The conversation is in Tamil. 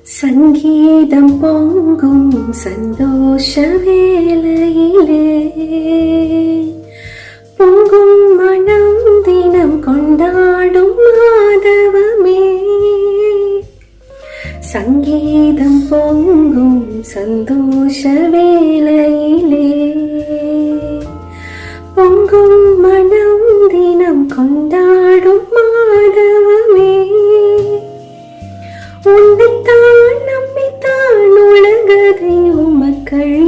சங்கீதம் பொங்கும் சந்தோஷ வேளையிலே பொங்கும் மனம் தினம் கொண்டாடும் மாதவமே. சங்கீதம் பொங்கும் சந்தோஷ வேளையிலே பொங்கும் மனம் தினம் கொண்டாடும் மாதவமே. உன்னைத்தான் நம்பித்தான் உலகதை உமக்கள்